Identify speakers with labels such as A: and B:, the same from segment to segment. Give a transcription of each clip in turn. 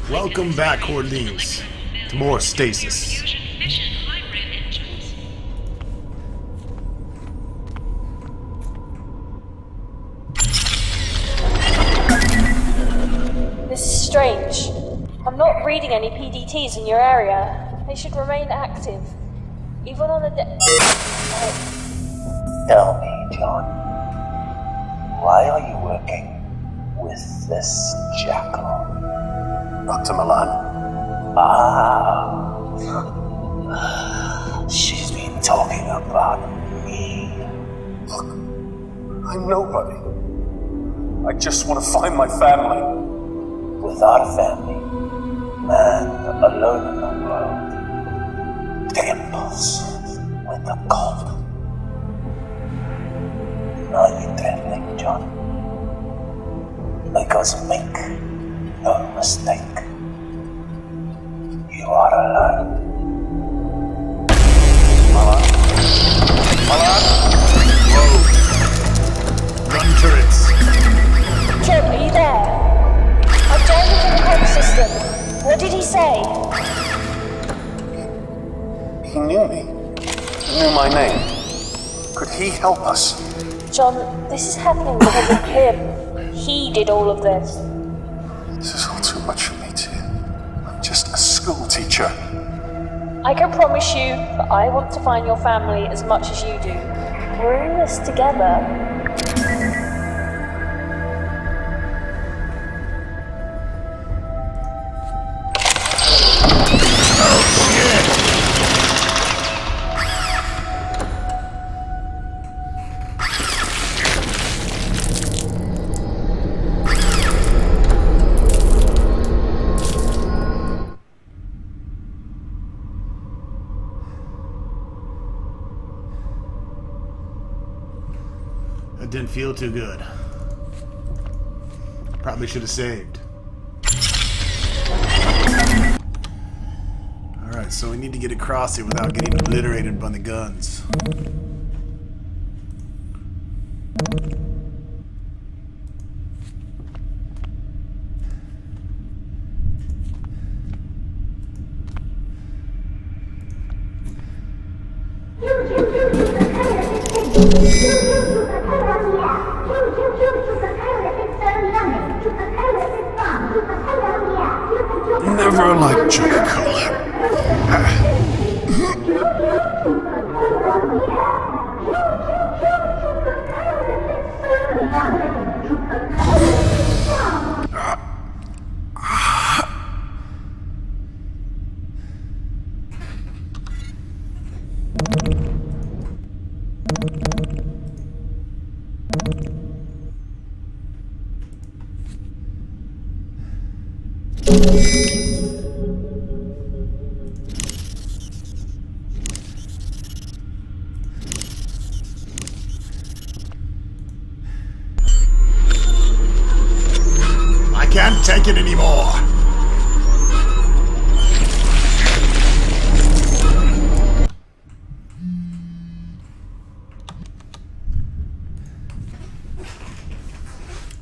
A: Welcome back, Orleans, to more Stasis.
B: This is strange. I'm not reading any PDTs in your area. They should remain active. Even on a
C: Tell me, John, why are you working with this jackal?
D: Dr. Milan.
C: She's been talking about me.
D: Look, I'm nobody. I just want to find my family.
C: Without a family, man alone in the world, trembles with the cold. Are you trembling, John? Because make no mistake, you are alone.
D: Milan?
A: Whoa. Run turrets.
B: Kim, are you there? I've joined into the home system. What did he say?
D: He knew me. He knew my name. Could he help us?
B: John, this is happening because of him. He did all of this.
D: This is all too much for me, dear. I'm just a school teacher.
B: I can promise you that I want to find your family as much as you do. We're in this together.
A: That didn't feel too good. Probably should have saved. Alright, so we need to get across here without getting obliterated by the guns. Never liked Coca-Cola. I can't take it anymore.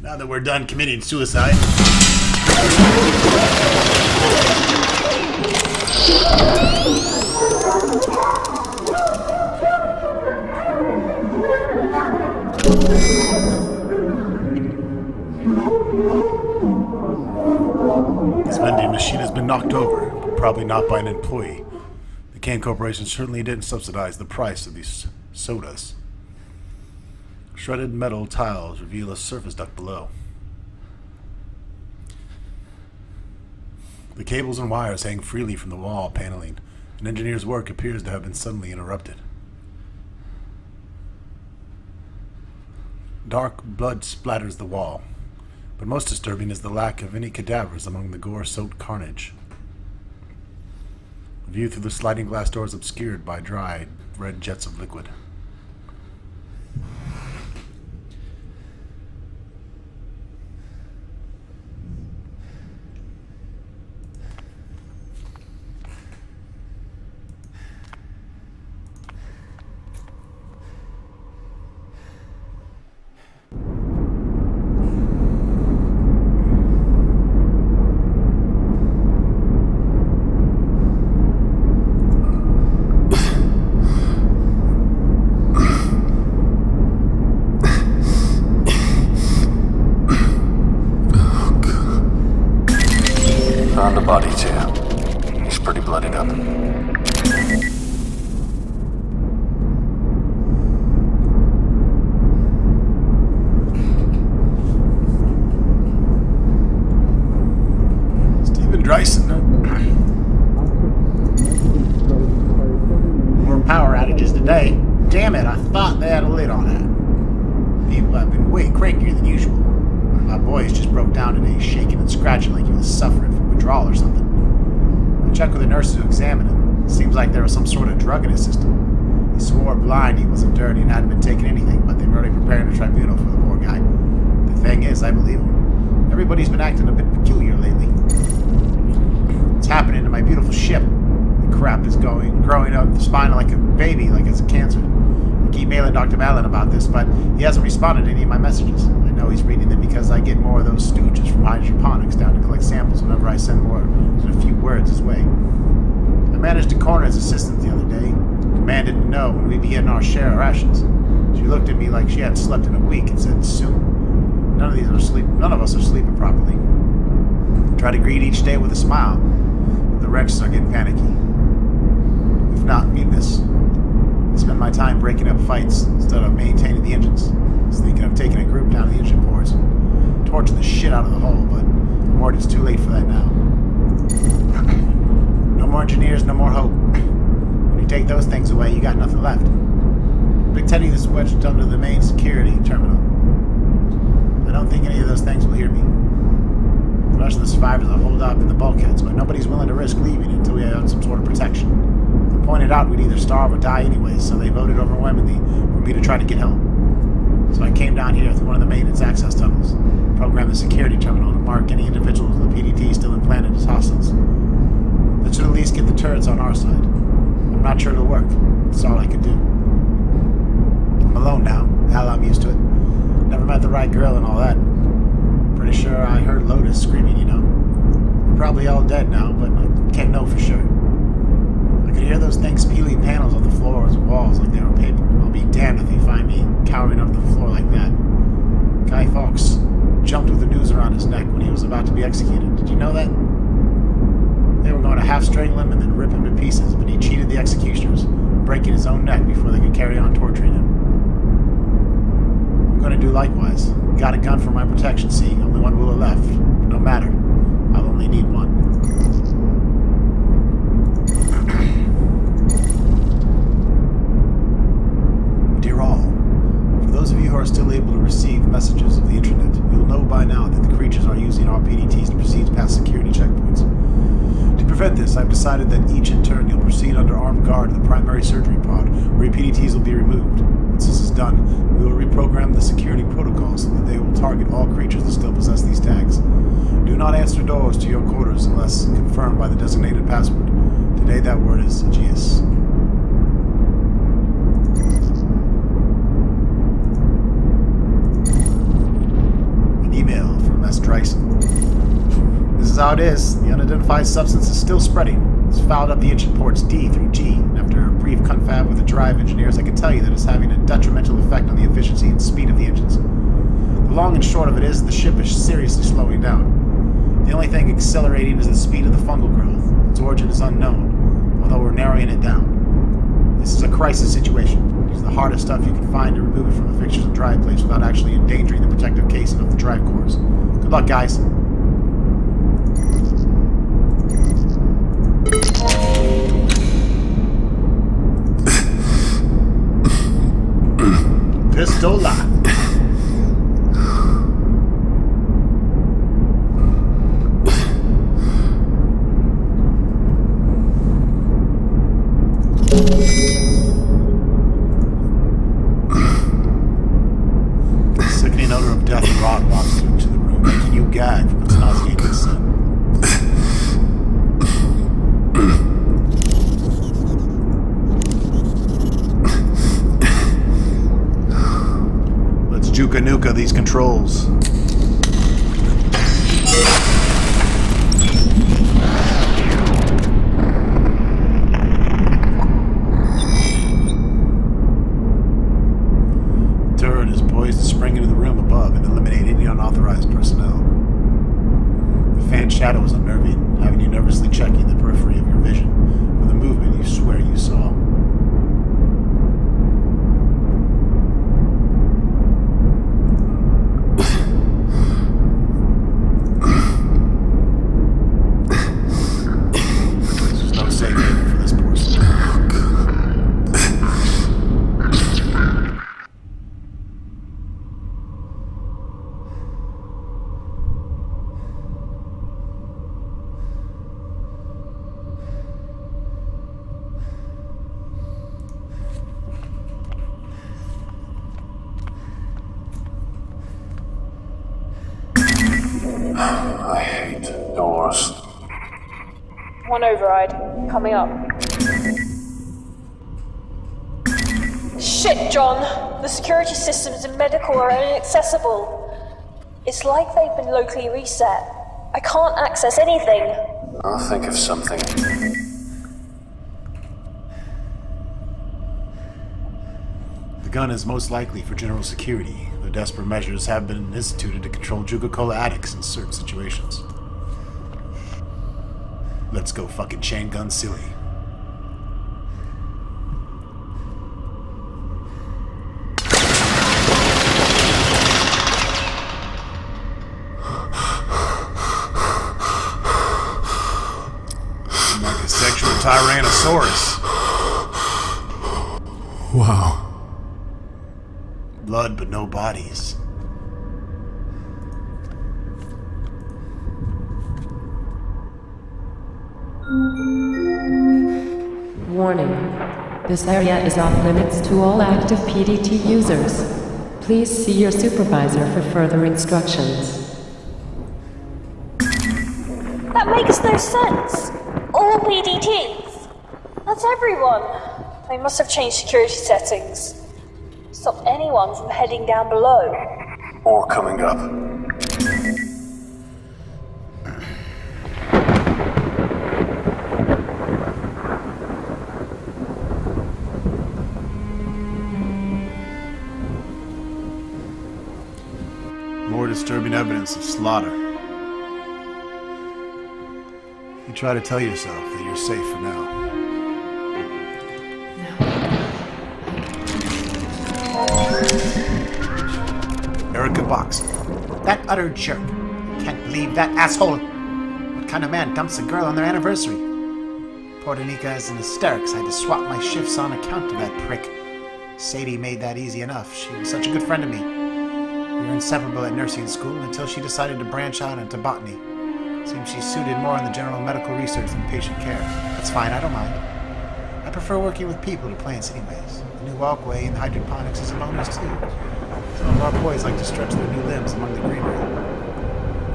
A: Now that we're done committing suicide. This vending machine has been knocked over, but probably not by an employee. The Kane Corporation certainly didn't subsidize the price of these sodas. Shredded metal tiles reveal a surface duct below. The cables and wires hang freely from the wall paneling. An engineer's work appears to have been suddenly interrupted. Dark blood splatters the wall, but most disturbing is the lack of any cadavers among the gore-soaked carnage. The view through the sliding glass door is obscured by dry, red jets of liquid.
D: Found the body too. He's pretty bloodied up.
A: Dryson. More power outages today. Damn it, I thought they had a lid on that. People have been way crankier than usual. My boys just broke down today, shaking and scratching like he was suffering from withdrawal or something. I checked with the nurses who examined him. Seems like there was some sort of drug in his system. He swore blind he wasn't dirty and hadn't been taking anything, but they were already preparing a tribunal for the poor guy. The thing is, I believe him. Everybody's been acting a bit peculiar lately. It's happening to my beautiful ship. The crap is growing up the spine like a baby, like it's a cancer. I keep mailing Dr. Mallon about this, but he hasn't responded to any of my messages. I know he's reading them because I get more of those stooges from hydroponics down to collect samples whenever I send more than a few words his way. I managed to corner his assistant the other day, demanded to know when we'd be getting our share of rations. She looked at me like she hadn't slept in a week and said, soon. None of us are sleeping properly. Try to greet each day with a smile. The wrenches are getting panicky. If not, mean this. I spend my time breaking up fights instead of maintaining the engines. I was thinking of taking a group down to the engine ports and torching the shit out of the hull, but I'm worried it's too late for that now. No more engineers, no more hope. When you take those things away, you got nothing left. Big Teddy is wedged under the main security terminal. I don't think any of those things will hear me. The rest of the survivors are holed up in the bulkheads, but nobody's willing to risk leaving until we have some sort of protection. They pointed out we'd either starve or die anyways, so they voted overwhelmingly for me to try to get help. So I came down here through one of the maintenance access tunnels, programmed the security terminal to mark any individuals with the PDT still implanted as hostiles. That should at least get the turrets on our side. I'm not sure it'll work. That's all I could do. I'm alone now. Hell, I'm used to it. Never met the right girl and all that. Pretty sure I heard Lotus screaming, you know. They're probably all dead now, but I can't know for sure. I could hear those things peeling panels on the floors and walls like they were paper. I'll be damned if they find me cowering up the floor like that. Guy Fawkes jumped with the noose around his neck when he was about to be executed. Did you know that? They were going to half strangle him and then rip him to pieces, but he cheated the executioners, breaking his own neck before they could carry on torturing him. I'm going to do likewise. Got a gun for my protection, see? Only one bullet left. No matter. I'll only need one. Dear all, for those of you who are still able to receive messages of the internet, you'll know by now that the creatures are using our PDTs to proceed past security checkpoints. To prevent this, I've decided that each in turn you'll proceed under armed guard to the primary surgery pod, where your PDTs will be removed. Once this is done, we will reprogram the security protocols so that they will target all creatures that still possess these tags. Do not answer doors to your quarters unless confirmed by the designated password. Today that word is Aegeus. An email from S. Dryson. This is how it is. The unidentified substance is still spreading. It's fouled up the engine ports D through G, and after a brief confab with the drive engineers, I can tell you that it's having a detrimental effect on the efficiency and speed of the engines. The long and short of it is the ship is seriously slowing down. The only thing accelerating is the speed of the fungal growth. Its origin is unknown, although we're narrowing it down. This is a crisis situation. It's the hardest stuff you can find to remove it from the fixtures and drive plates without actually endangering the protective casing of the drive cores. Good luck, guys. Pistola. The sickening odor of death and rot walks into the room, making you gag from its nauseating scent. Juka Nuka these controls. The turret is poised to spring into the room above and eliminate any unauthorized personnel. The fan shadow was unnerving, having you nervously checking the periphery of your vision for the movement you swear you saw. There's no safe haven for this poor soul.
D: I hate doors.
B: One override. Coming up. Shit, John! The security systems in medical are inaccessible. It's like they've been locally reset. I can't access anything.
D: I'll think of something.
A: The gun is most likely for general security, though desperate measures have been instituted to control Juca-Cola addicts in certain situations. Let's go fucking chain gun silly. Like a sexual tyrannosaurus.
D: Wow.
A: Blood but no bodies.
E: Warning. This area is off limits to all active PDT users. Please see your supervisor for further instructions.
B: That makes no sense. All PDTs. That's everyone. They must have changed security settings. Stop anyone from heading down below.
D: Or coming up.
A: More disturbing evidence of slaughter. You try to tell yourself that you're safe for now. Erica Box. That utter jerk. I can't believe that asshole. What kind of man dumps a girl on their anniversary? Poor Danica is in hysterics. I had to swap my shifts on account of that prick. Sadie made that easy enough. She was such a good friend to me. We were inseparable at nursing school until she decided to branch out into botany. Seems she's suited more in the general medical research than patient care. That's fine, I don't mind. I prefer working with people to plants anyways. The new walkway in hydroponics is a bonus too. Some of our boys like to stretch their new limbs among the greenery.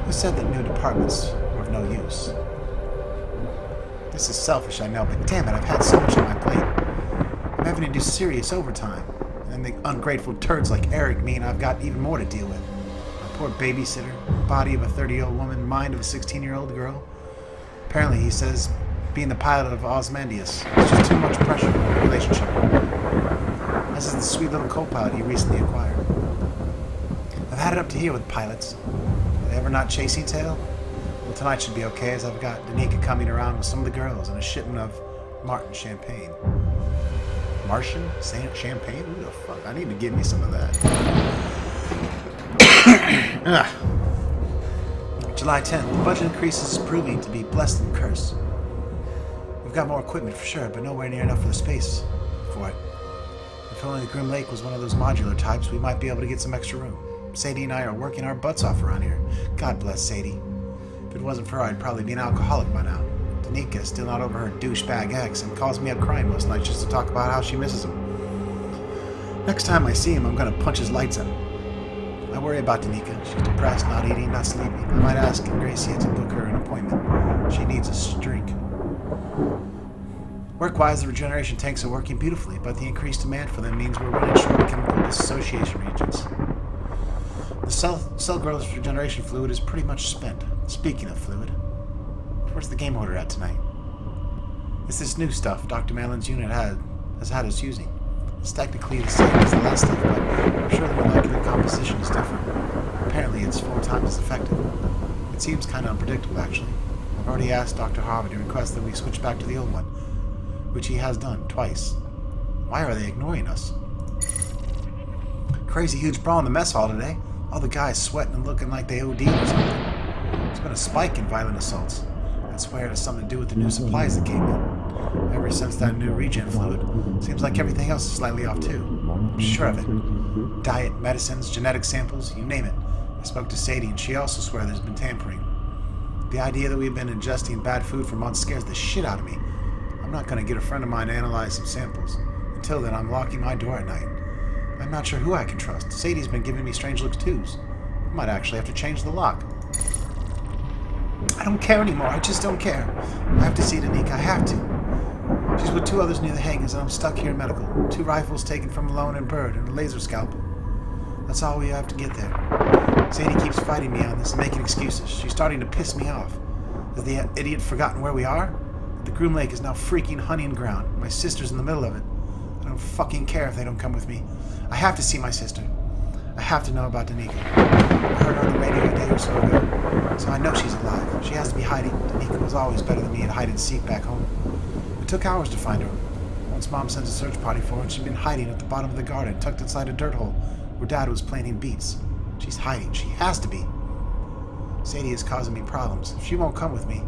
A: Who said that new departments were of no use? This is selfish, I know, but damn it, I've had so much on my plate. I'm having to do serious overtime. And the ungrateful turds like Eric mean I've got even more to deal with. A poor babysitter, body of a 30-year-old woman, mind of a 16-year-old girl. Apparently, he says, being the pilot of Osmandius is just too much pressure on the relationship. This is the sweet little co-pilot he recently acquired. I've had it up to here with pilots. Are they ever not chasing tail? Well, tonight should be okay, as I've got Danica coming around with some of the girls and a shipment of Martin champagne. Martian? Champagne? Who the fuck? I need to give me some of that. July 10th. The budget increase is proving to be blessed and cursed. We've got more equipment for sure, but nowhere near enough for the space for it. If only the Grim Lake was one of those modular types, we might be able to get some extra room. Sadie and I are working our butts off around here. God bless Sadie. If it wasn't for her, I'd probably be an alcoholic by now. Danica still not over her douchebag ex and calls me up crying most nights just to talk about how she misses him. Next time I see him, I'm gonna punch his lights out. I worry about Danica. She's depressed, not eating, not sleeping. I might ask Gracia to book her an appointment. She needs a drink. Work-wise, the regeneration tanks are working beautifully, but the increased demand for them means we're running short of chemical dissociation reagents. The cell growth regeneration fluid is pretty much spent. Speaking of fluid, where's the game order at tonight? It's this new stuff Dr. Malin's unit has had us using. It's technically the same as the last stuff, but I'm sure the molecular composition is different. Apparently it's 4 times as effective. It's seems kind of unpredictable, actually. I've already asked Dr. Harvey to request that we switch back to the old one, which he has done twice. Why are they ignoring us? Crazy huge brawl in the mess hall today. All the guys sweating and looking like they OD'd or something. There's been a spike in violent assaults. I swear it has something to do with the new supplies that came in. Ever since that new regen fluid, seems like everything else is slightly off too. I'm sure of it. Diet, medicines, genetic samples, you name it. I spoke to Sadie and she also swears there's been tampering. The idea that we've been ingesting bad food for months scares the shit out of me. I'm not going to get a friend of mine to analyze some samples. Until then, I'm locking my door at night. I'm not sure who I can trust. Sadie's been giving me strange looks too. I might actually have to change the lock. I don't care anymore. I just don't care. I have to see Danica. I have to. She's with 2 others near the hangars, and I'm stuck here in medical. 2 rifles taken from Malone and Bird, and a laser scalpel. That's all we have to get there. Sadie keeps fighting me on this and making excuses. She's starting to piss me off. Has the idiot forgotten where we are? The Groom Lake is now freaking hunting ground. My sister's in the middle of it. I don't fucking care if they don't come with me. I have to see my sister. I have to know about Danica. I heard her on the radio a day or so ago, so I know she's alive. She has to be hiding. Danica was always better than me at hide and seek back home. It took hours to find her. Once Mom sends a search party for her, and she'd been hiding at the bottom of the garden, tucked inside a dirt hole, where Dad was planting beets. She's hiding. She has to be. Sadie is causing me problems. If she won't come with me,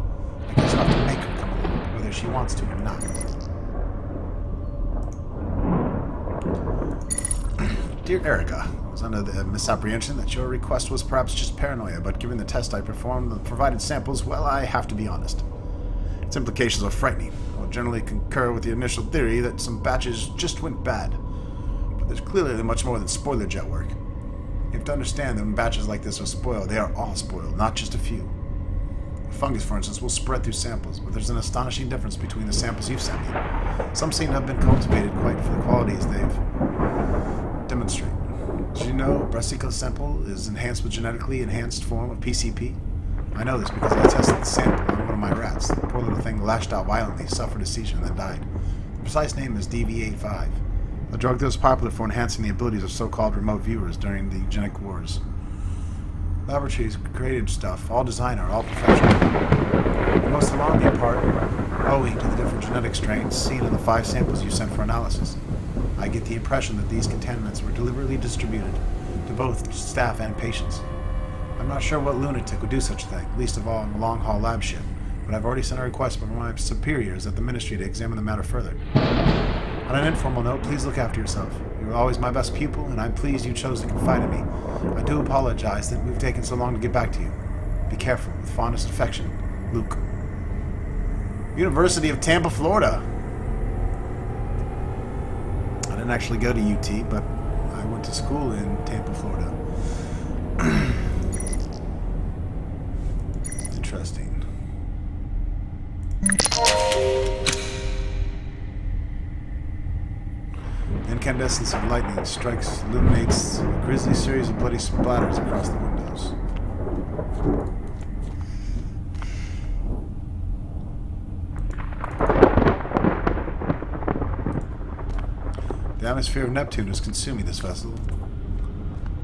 A: I guess I'll have to make her come along, whether she wants to or not. Dear Erica, I was under the misapprehension that your request was perhaps just paranoia, but given the test I performed, the provided samples, well, I have to be honest. Its implications are frightening. I will generally concur with the initial theory that some batches just went bad. But there's clearly much more than spoiler jet work. You have to understand that when batches like this are spoiled, they are all spoiled, not just a few. Fungus, for instance, will spread through samples, but there's an astonishing difference between the samples you've sent me. Some seem to have been cultivated quite for the qualities they've demonstrate. Did you know Brassica sample is enhanced with genetically enhanced form of PCP? I know this because I tested the sample on one of my rats. The poor little thing lashed out violently, suffered a seizure, and then died. The precise name is DV85, a drug that was popular for enhancing the abilities of so-called remote viewers during the eugenic wars. Laboratories created stuff, all designer, all professional. The most alarming part, owing to the different genetic strains seen in the 5 samples you sent for analysis. I get the impression that these contaminants were deliberately distributed to both staff and patients. I'm not sure what lunatic would do such a thing, least of all in a long-haul lab ship, but I've already sent a request from my superiors at the Ministry to examine the matter further. On an informal note, please look after yourself. You were always my best pupil, and I'm pleased you chose to confide in me. I do apologize that we've taken so long to get back to you. Be careful. With fondest affection, Luke. University of Tampa, Florida. I didn't actually go to UT, but I went to school in Tampa, Florida. Interesting. Incandescence of lightning strikes, illuminates a grisly series of bloody splatters across the windows. The atmosphere of Neptune is consuming this vessel,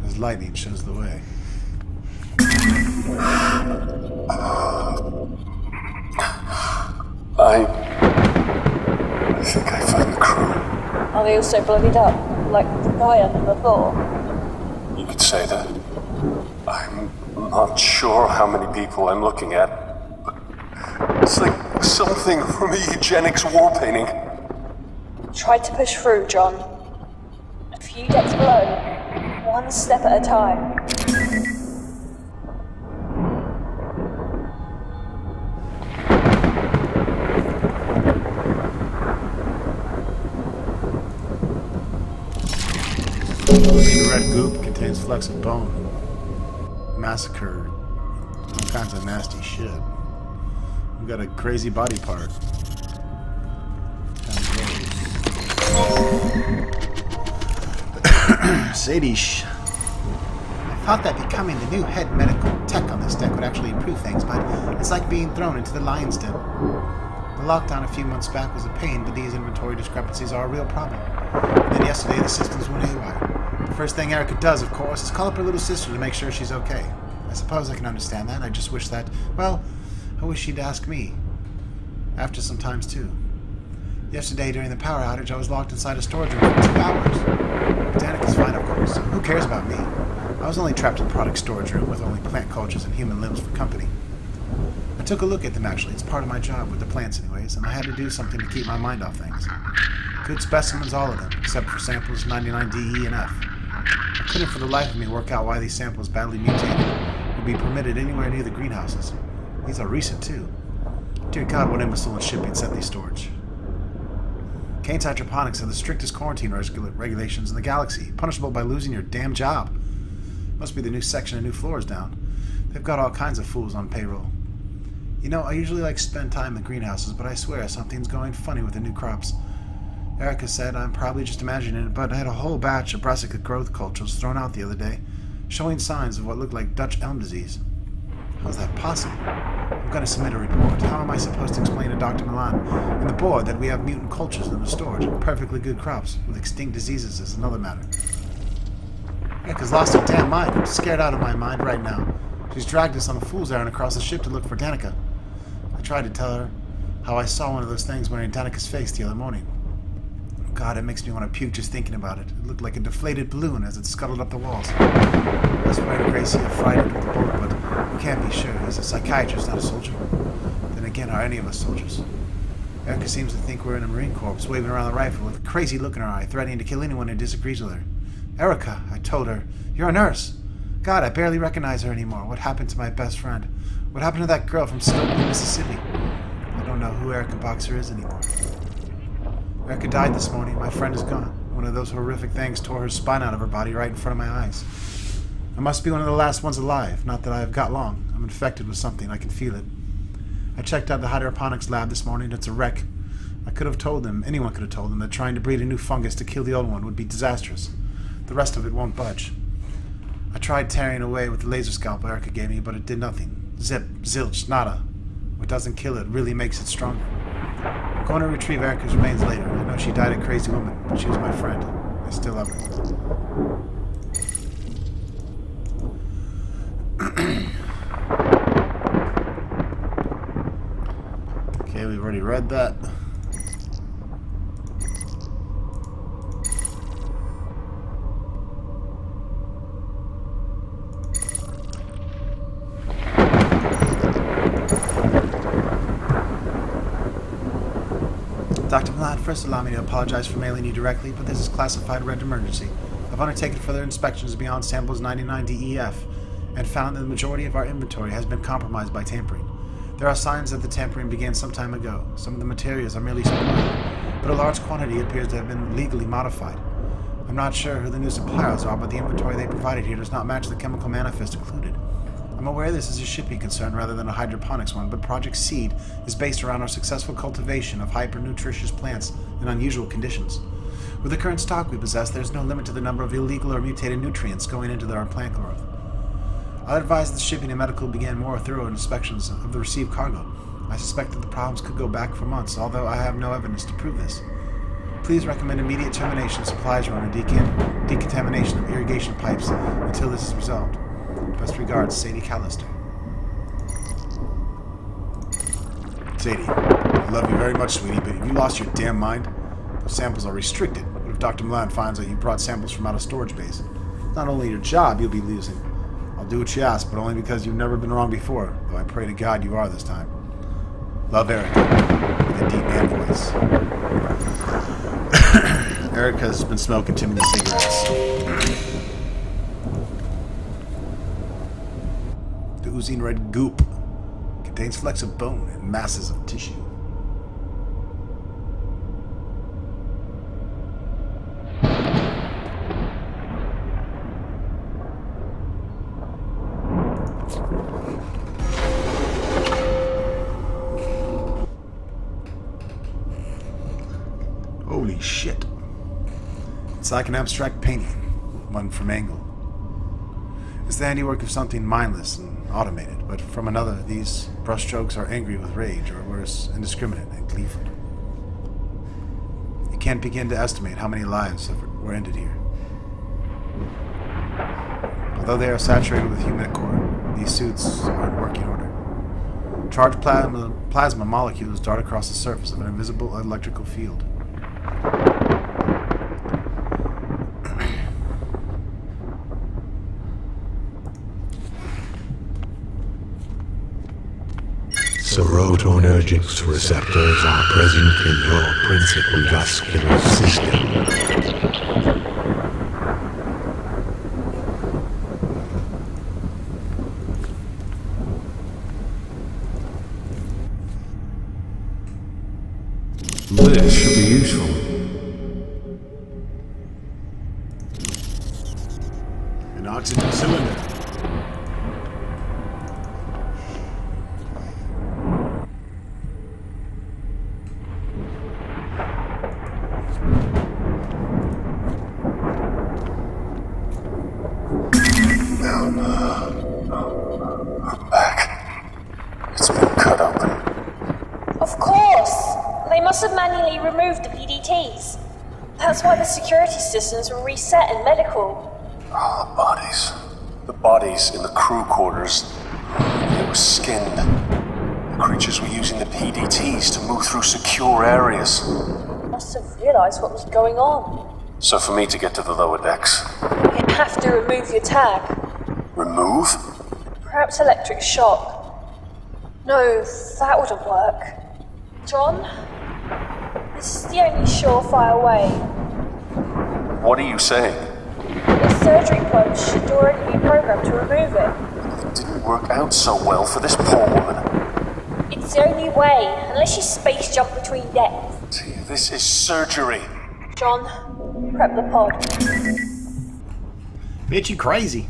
A: as lightning shows the way.
D: I think I found the crew.
B: Are they also bloodied up, like the guy under the floor?
D: You could say that. I'm not sure how many people I'm looking at, but it's like something from a eugenics war painting.
B: Try to push through, John. A few decks below, one step at a time.
A: The red goop contains flecks of bone, massacre, all kinds of nasty shit. We've got a crazy body part. Sadie, I thought that becoming the new head medical tech on this deck would actually improve things, but it's like being thrown into the lion's den. The lockdown a few months back was a pain, but these inventory discrepancies are a real problem. And then yesterday, the systems went haywire. The first thing Erica does, of course, is call up her little sister to make sure she's okay. I suppose I can understand that. I just wish that... Well, I wish she'd ask me. After some times, too. Yesterday, during the power outage, I was locked inside a storage room for 2 hours. Danica's fine, of course. Who cares about me? I was only trapped in the product storage room with only plant cultures and human limbs for company. I took a look at them, actually. It's part of my job, with the plants anyways, and I had to do something to keep my mind off things. Good specimens, all of them, except for samples 99D, E, and F. I couldn't for the life of me work out why these samples, badly mutated, would be permitted anywhere near the greenhouses. These are recent, too. Dear God, what imbecile in shipping sent these storage. Kane's hydroponics have the strictest quarantine regulations in the galaxy, punishable by losing your damn job. Must be the new section of new floors down. They've got all kinds of fools on payroll. You know, I usually like to spend time in greenhouses, but I swear something's going funny with the new crops. Erica said I'm probably just imagining it, but I had a whole batch of brassica growth cultures thrown out the other day, showing signs of what looked like Dutch elm disease. How's that possible? I'm going to submit a report. How am I supposed to explain to Dr. Milan and the board that we have mutant cultures in the storage and perfectly good crops with extinct diseases is another matter? Erica's lost her damn mind. I'm scared out of my mind right now. She's dragged us on a fool's errand across the ship to look for Danica. I tried to tell her how I saw one of those things wearing Danica's face the other morning. God, it makes me want to puke just thinking about it. It looked like a deflated balloon as it scuttled up the walls. I swear to Gracie I fried it with the bullet, but we can't be sure. He's a psychiatrist, not a soldier. Then again, are any of us soldiers? Erica seems to think we're in a Marine Corps, waving around the rifle with a crazy look in her eye, threatening to kill anyone who disagrees with her. Erica, I told her, you're a nurse. God, I barely recognize her anymore. What happened to my best friend? What happened to that girl from Stokely, Mississippi? I don't know who Erica Boxer is anymore. Erica died this morning. My friend is gone. One of those horrific things tore her spine out of her body right in front of my eyes. I must be one of the last ones alive. Not that I have got long. I'm infected with something. I can feel it. I checked out the hydroponics lab this morning. It's a wreck. I could have told them, anyone could have told them, that trying to breed a new fungus to kill the old one would be disastrous. The rest of it won't budge. I tried tearing away with the laser scalpel Erica gave me, but it did nothing. Zip, zilch, nada. What doesn't kill it really makes it stronger. I'm going to retrieve Erica's remains later. I know she died a crazy woman, but she was my friend. I still love her. Okay, we've already read that. Dr. Milan, first allow me to apologize for mailing you directly, but this is classified red emergency. I've undertaken further inspections beyond samples 99DEF and found that the majority of our inventory has been compromised by tampering. There are signs that the tampering began some time ago. Some of the materials are merely spoiled, but a large quantity appears to have been legally modified. I'm not sure who the new suppliers are, but the inventory they provided here does not match the chemical manifest included. I'm aware this is a shipping concern rather than a hydroponics one, but Project Seed is based around our successful cultivation of hyper-nutritious plants in unusual conditions. With the current stock we possess, there's no limit to the number of illegal or mutated nutrients going into our plant growth. I'll advise that shipping and medical began more thorough inspections of the received cargo. I suspect that the problems could go back for months, although I have no evidence to prove this. Please recommend immediate termination of supplies run and decontamination of irrigation pipes until this is resolved. Best regards, Sadie Callister. Sadie, I love you very much, sweetie, but have you lost your damn mind? Those samples are restricted. What if Dr. Milan finds out you brought samples from out of storage base? Not only your job you'll be losing. I'll do what you ask, but only because you've never been wrong before, though I pray to God you are this time. Love, Erica, with a deep man voice. Erica's been smoking too many cigarettes. The oozing red goop contains flecks of bone and masses of tissue. Holy shit. It's like an abstract painting, one from angle. It's the handiwork of something mindless and automated, but from another, these brushstrokes are angry with rage, or worse, indiscriminate and gleeful. You can't begin to estimate how many lives were ended here. Although they are saturated with human core, These suits are in working order. Charged plasma molecules dart across the surface of an invisible electrical field.
F: Serotonergic receptors are present in your principal vascular system.
G: This should be useful.
A: An oxygen cylinder.
D: Her back. It's been cut open.
B: Of course! They must have manually removed the PDTs. That's why the security systems were reset in medical.
D: Oh, the bodies. The bodies in the crew quarters. They were skinned. The creatures were using the PDTs to move through secure areas.
B: Must have realized what was going on.
D: So for me to get to the lower decks,
B: You have to remove your tag.
D: remove?
B: Perhaps electric shock. No, that wouldn't work. John? This is the only surefire way.
D: What are you saying?
B: Your surgery plugs should already be programmed to remove it.
D: It didn't work out so well for this poor woman.
B: It's the only way, unless you space jump between decks.
D: See, this is surgery.
B: John, prep the pod.
A: Bitch, you crazy.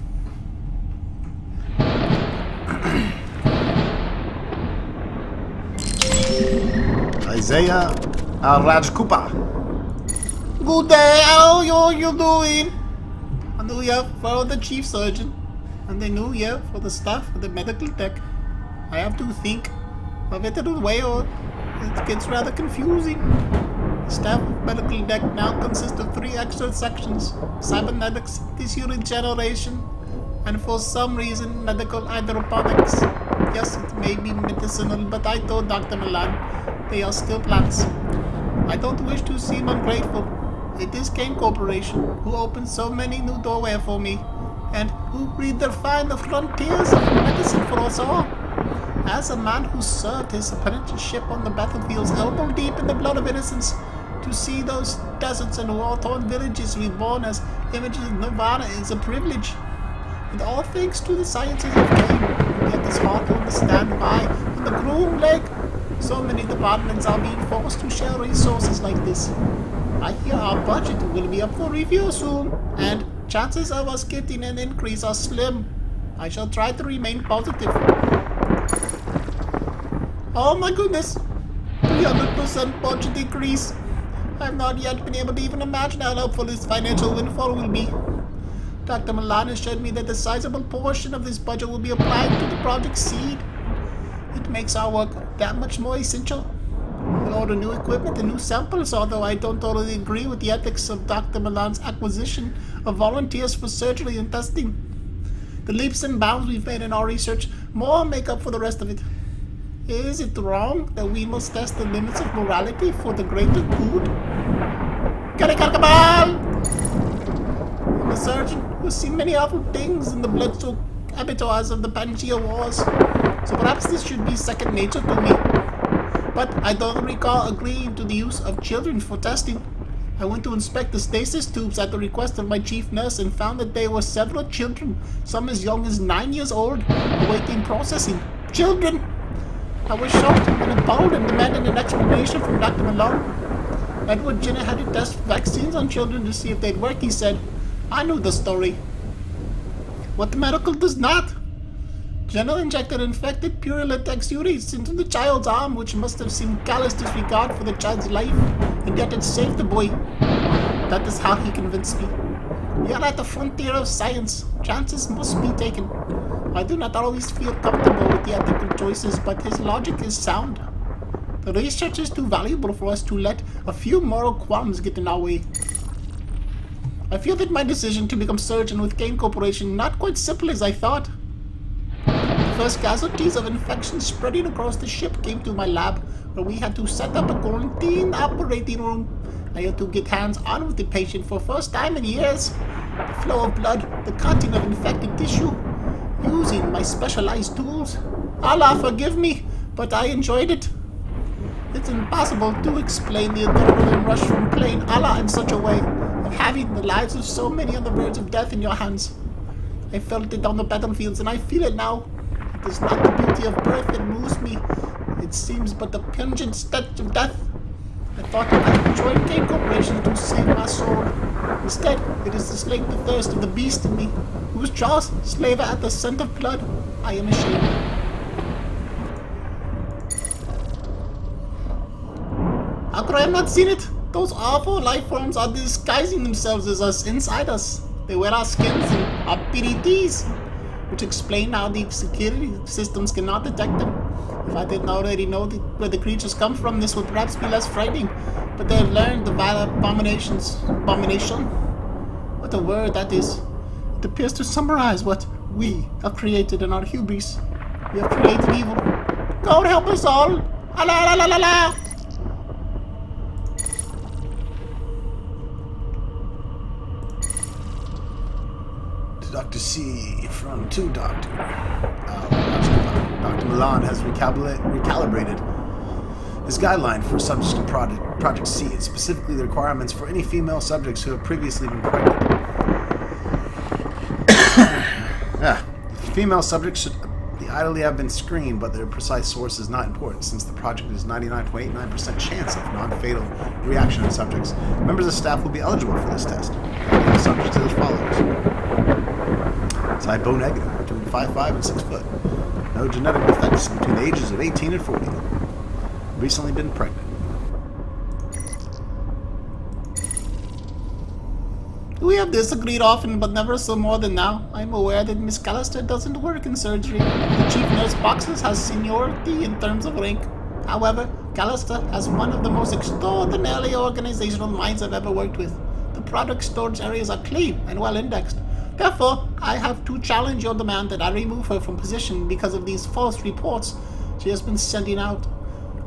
A: Isaiah Rajkupa. Good day, how are you doing? A new year for the chief surgeon, and a new year for the staff of the medical tech. I have to think of it in a way or it gets rather confusing. The staff of medical tech now consists of 3 extra sections: cybernetics, tissue regeneration, and for some reason medical hydroponics. Yes, it may be medicinal, but I told Dr. Milan they are still plants. I don't wish to seem ungrateful. It is Kane Corporation who opened so many new doorways for me, and who redefined the frontiers of medicine for us all. As a man who served his apprenticeship on the battlefields elbow deep in the blood of innocence, to see those deserts and war-torn villages reborn as images of Nirvana is a privilege. And all thanks to the sciences of Kane. Yet it's hard to understand why, on the Groom Lake, so many departments are being forced to share resources like this. I hear our budget will be up for review soon, and chances of us getting an increase are slim. I shall try to remain positive. Oh my goodness! 300% budget increase. I've not yet been able to even imagine how helpful this financial windfall will be. Dr. Milan assured me that a sizable portion of this budget will be applied to the Project Seed. It makes our work that much more essential. We'll order new equipment and new samples, although I don't totally agree with the ethics of Dr. Milan's acquisition of volunteers for surgery and testing. The leaps and bounds we've made in our research more make up for the rest of it. Is it wrong that we must test the limits of morality for the greater good? Karikakabal! I'm a surgeon who's seen many awful things in the blood-soaked abattoirs of the Pangea Wars, so perhaps this should be second nature to me. But I don't recall agreeing to the use of children for testing. I went to inspect the stasis tubes at the request of my chief nurse and found that there were several children, some as young as 9 years old, awaiting processing. Children! I was shocked and appalled and demanded an explanation from Dr. Malone. Edward Jenner had to test vaccines on children to see if they'd work, he said. I knew the story. What the medical does not. Jenner injected infected purulent exudates into the child's arm, which must have seemed callous disregard for the child's life, and yet it saved the boy. That is how he convinced me. We are at the frontier of science. Chances must be taken. I do not always feel comfortable with the ethical choices, but his logic is sound. The research is too valuable for us to let a few moral qualms get in our way. I feel that my decision to become surgeon with Kane Corporation not quite simple as I thought. first casualties of infection spreading across the ship came to my lab, where we had to set up a quarantine operating room. I had to get hands-on with the patient for the first time in years. The flow of blood, the cutting of infected tissue, using my specialized tools. Allah forgive me, but I enjoyed it. It's impossible to explain the adrenaline rush from playing Allah in such a way, of having the lives of so many on the verge of death in your hands. I felt it on the battlefields, and I feel it now. It is not the beauty of birth that moves me. It seems but the pungent stench of death. I thought I would join Kane Corporation to save my soul. Instead, it is to slake the thirst of the beast in me, whose jaws slaver at the scent of blood. I am ashamed. How could I have not seen it? Those awful life forms are disguising themselves as us inside us. They wear our skins and our PDTs, which explain how the security systems cannot detect them. If I didn't already know where the creatures come from, this would perhaps be less frightening. But they have learned the vile abomination? What a word that is. It appears to summarize what we have created in our hubris. We have created evil. God help us all! Allah, la, la, la, la. Dr. C from 2 Doctor. Dr. Milan has recalibrated his guideline for subjects in Project C, and specifically the requirements for any female subjects who have previously been pregnant. Female subjects should ideally have been screened, but their precise source is not important, since the project is 99.89% chance of non-fatal reaction in subjects. Members of staff will be eligible for this test. The subjects are as follows. Side bone negative, between 5'5" and 6 foot. No genetic defects between the ages of 18 and 40. Recently been pregnant. We have disagreed often, but never so more than now. I'm aware that Miss Callister doesn't work in surgery. The chief nurse boxes has seniority in terms of rank. However, Callister has one of the most extraordinarily organizational minds I've ever worked with. The product storage areas are clean and well indexed. Therefore, I have to challenge your demand that I remove her from position because of these false reports she has been sending out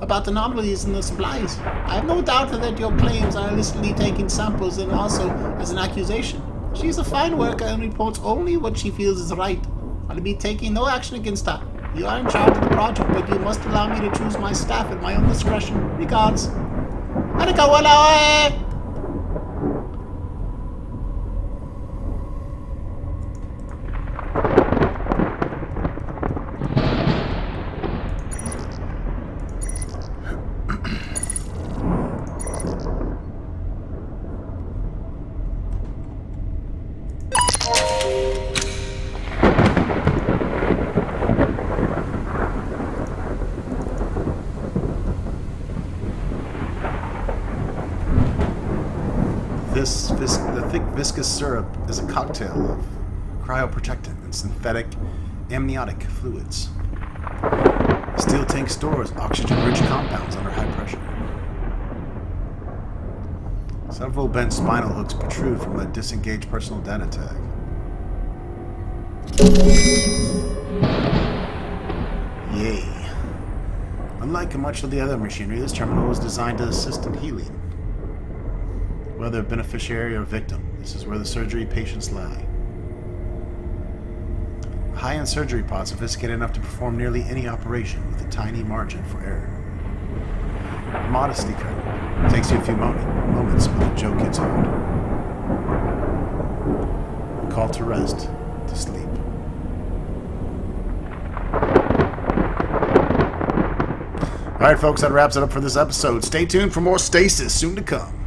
A: about anomalies in the supplies. I have no doubt that your claims are illicitly taking samples and also as an accusation. She is a fine worker and reports only what she feels is right. I'll be taking no action against her. You are in charge of the project, but you must allow me to choose my staff at my own discretion. Regards. The thick viscous syrup is a cocktail of cryoprotectant and synthetic amniotic fluids. The steel tank stores oxygen-rich compounds under high pressure. Several bent spinal hooks protrude from a disengaged personal data tag. Yay. Unlike much of the other machinery, this terminal was designed to assist in healing. Whether beneficiary or victim, this is where the surgery patients lie. A high-end surgery pod sophisticated enough to perform nearly any operation with a tiny margin for error. A modesty cut. Takes you a few moments, but the joke hits hard. A call to rest, to sleep. Alright folks, that wraps it up for this episode. Stay tuned for more Stasis soon to come.